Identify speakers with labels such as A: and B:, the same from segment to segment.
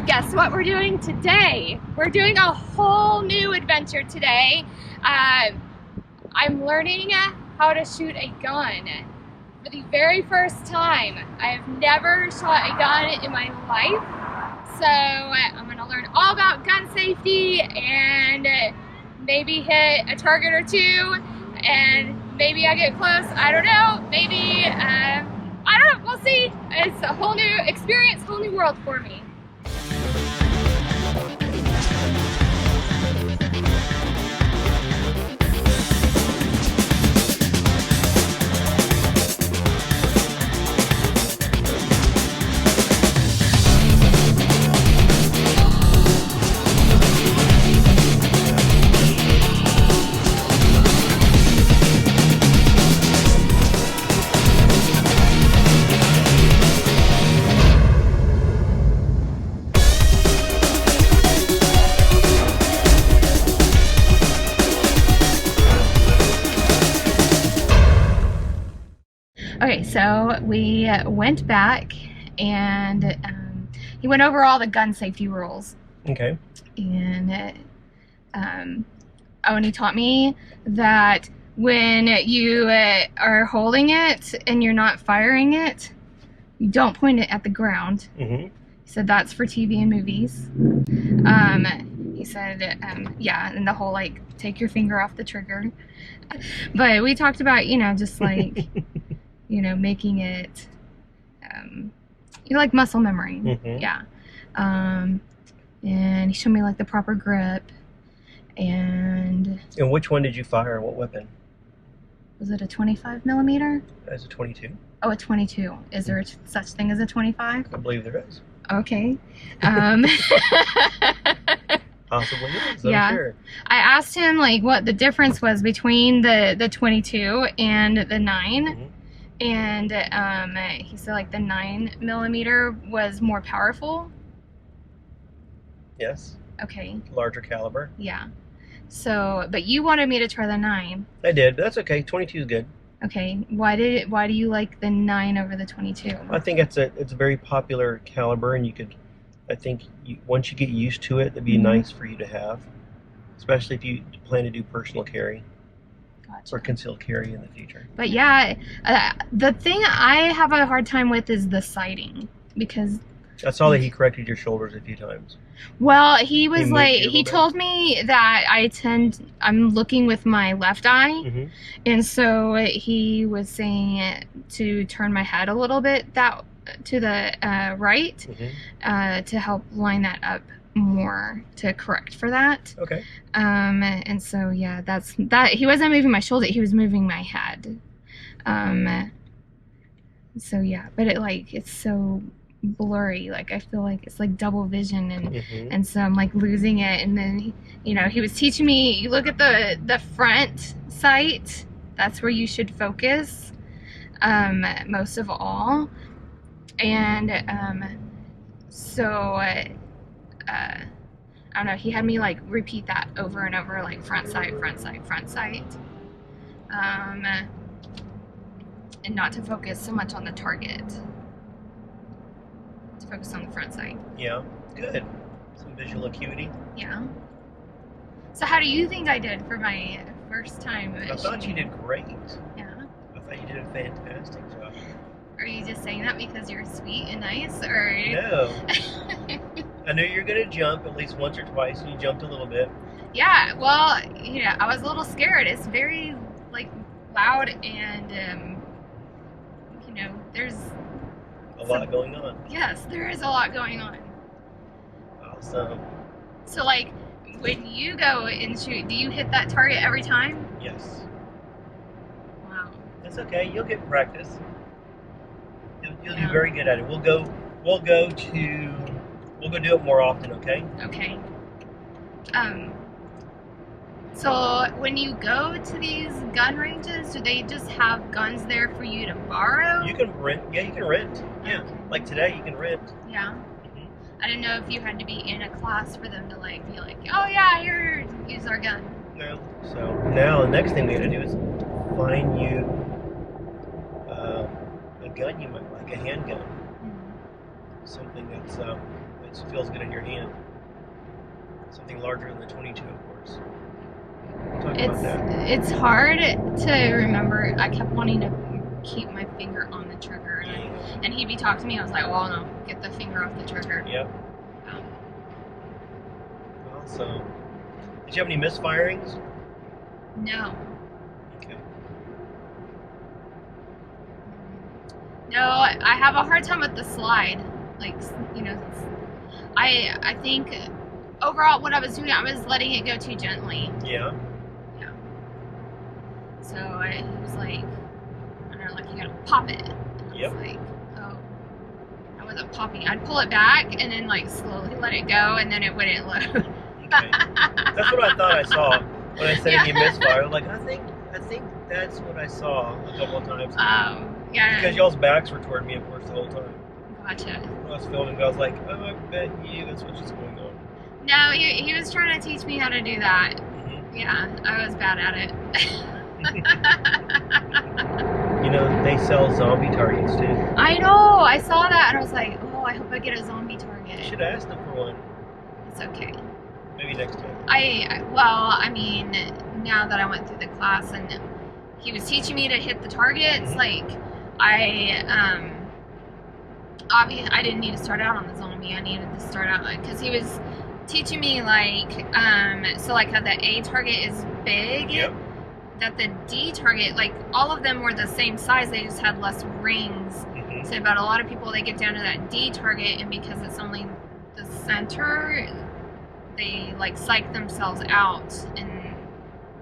A: guess what we're doing today? We're doing a whole new adventure today. I'm learning how to shoot a gun for the very first time. I've never shot a gun in my life, so I'm going to learn all about gun safety and maybe hit a target or two, and maybe I get close. I don't know. Maybe, I don't know. We'll see. It's a whole new experience, whole new world for me. Okay, so we went back and he went over all the gun safety rules.
B: Okay.
A: And and he taught me that when you are holding it and you're not firing it, you don't point it at the ground.
B: Mm-hmm.
A: He said that's for TV and movies. He said, yeah, and the whole like take your finger off the trigger. But we talked about, just like making it, like muscle memory.
B: Mm-hmm.
A: Yeah. And he showed me like the proper grip. And
B: which one did you fire? What weapon?
A: Was it a 25 millimeter?
B: As a 22.
A: Oh, a 22. Is there such thing as a 25?
B: I believe there is.
A: Okay.
B: Possibly is,
A: yeah.
B: I'm sure.
A: I asked him like what the difference was between the 22 and the 9.
B: Mm-hmm.
A: And he said like the 9 millimeter was more powerful.
B: Yes.
A: Okay.
B: Larger caliber.
A: Yeah. So, but you wanted me to try the 9.
B: I did, but that's okay. 22 is good.
A: Okay. Why do you like the 9 over the 22?
B: I think it's a very popular caliber, and once you get used to it, it'd be
A: Mm-hmm.
B: nice for you to have, especially if you plan to do personal carry.
A: Gotcha.
B: Or concealed carry in the future.
A: But yeah, the thing I have a hard time with is the sighting, because
B: I saw that he corrected your shoulders a few times.
A: well, he was
B: moved
A: like,
B: you a little
A: he
B: bit?
A: told me that I'm looking with my left eye,
B: Mm-hmm.
A: and so he was saying to turn my head a little bit to the right,
B: Mm-hmm.
A: to help line that up more to correct for that.
B: Okay.
A: And so yeah, that's that. He wasn't moving my shoulder, he was moving my head. So yeah, but it's so blurry, like I feel like it's like double vision, and
B: Mm-hmm.
A: and so I'm like losing it. And then he was teaching me, you look at the front sight, that's where you should focus most of all. And so I don't know, he had me like repeat that over and over, like front sight, front sight, front sight, and not to focus so much on the target, to focus on the front sight.
B: Yeah. Good. Some visual acuity.
A: Yeah. So how do you think I did for my first time?
B: I thought you did great.
A: Yeah.
B: I thought you did a fantastic job.
A: Are you just saying that because you're sweet and nice, or?
B: No. I knew you were going to jump at least once or twice, and you jumped a little bit.
A: Yeah, well, I was a little scared. It's very, like, loud, and, there's...
B: A lot going on.
A: Yes, there is a lot going on.
B: Awesome.
A: So, like, when you go and shoot, do you hit that target every time?
B: Yes.
A: Wow.
B: That's okay. You'll get practice. You'll
A: Yeah.
B: do very good at it. We'll go do it more often, okay?
A: Okay. So when you go to these gun ranges, do they just have guns there for you to borrow?
B: You can rent. Yeah, you can rent. Yeah.
A: Okay.
B: Like today, you can rent.
A: Yeah.
B: Mhm.
A: I didn't know if you had to be in a class for them to like be like, oh yeah, here, use our gun.
B: No. So now the next thing we got to do is find you a gun you might like, a handgun. something that feels good in your hand. Something larger than the 22, of course. Talk about that.
A: It's hard to remember. I kept wanting to keep my finger on the trigger, and he'd be talking to me. I was like, "Oh no, get the finger off the trigger."
B: Yep. Awesome. Did you have any misfirings?
A: No.
B: Okay.
A: No, I have a hard time with the slide. Like, you know, I think overall what I was doing, I was letting it go too gently.
B: Yeah.
A: Yeah. So it was like, I don't know, like you gotta pop it. And
B: Yep.
A: I was like, oh, I wasn't popping. I'd pull it back and then like slowly let it go, and then it wouldn't load.
B: Okay. That's what I thought I saw when I said you misfire. I'm like, I think that's what I saw a couple of times.
A: Yeah.
B: Because y'all's backs were toward me, of course, the whole time.
A: Gotcha.
B: When I was filming, I was like, oh, I bet you that's what's just going on.
A: No, he was trying to teach me how to do that.
B: Mm-hmm.
A: Yeah, I was bad at it.
B: You know, they sell zombie targets too.
A: I know. I saw that and I was like, oh, I hope I get a zombie target.
B: You should ask them for one.
A: It's okay.
B: Maybe next time.
A: Well, I mean, now that I went through the class and he was teaching me to hit the targets, like, obviously, I didn't need to start out on the zombie. I needed to start out, because he was teaching me, like, so, like, how the A target is big.
B: Yep.
A: That the D target, like, all of them were the same size, they just had less rings.
B: Mm-hmm.
A: So, but a lot of people, they get down to that D target, and because it's only the center, they, like, psych themselves out, and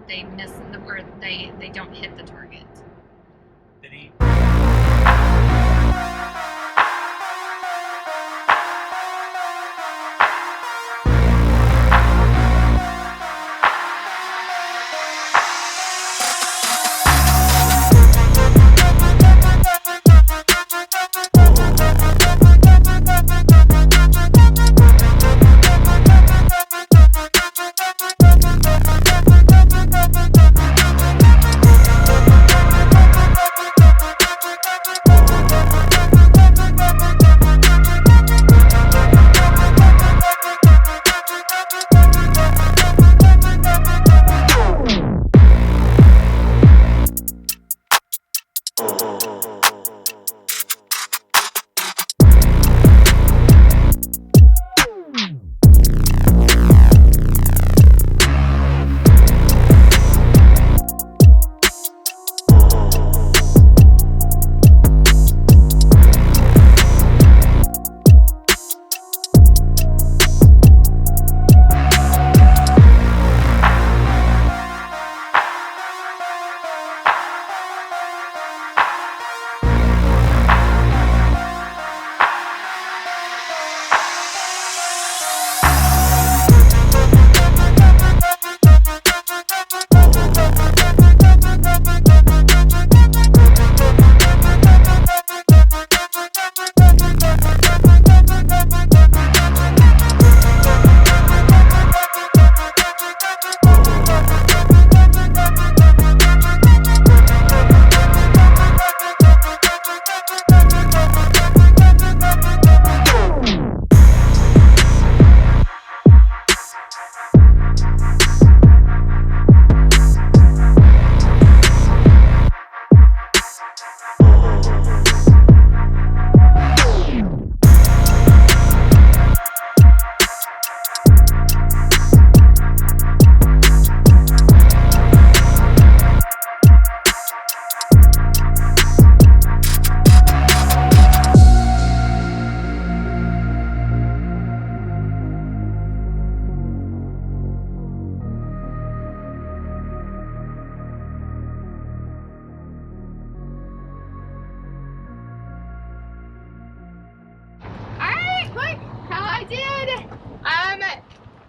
A: they miss the word, they don't hit the target.
B: Did he?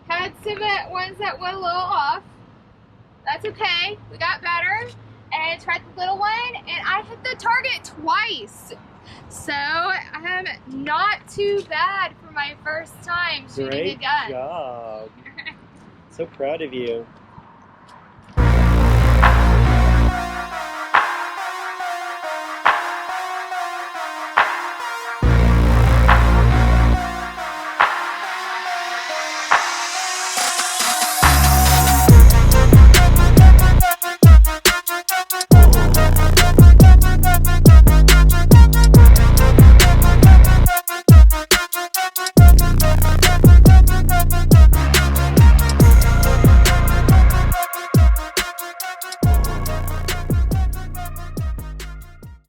A: Had some ones that went a little off. That's okay. We got better. And tried the little one, and I hit the target twice. So not too bad for my first time shooting a gun.
B: Great job. So proud of you.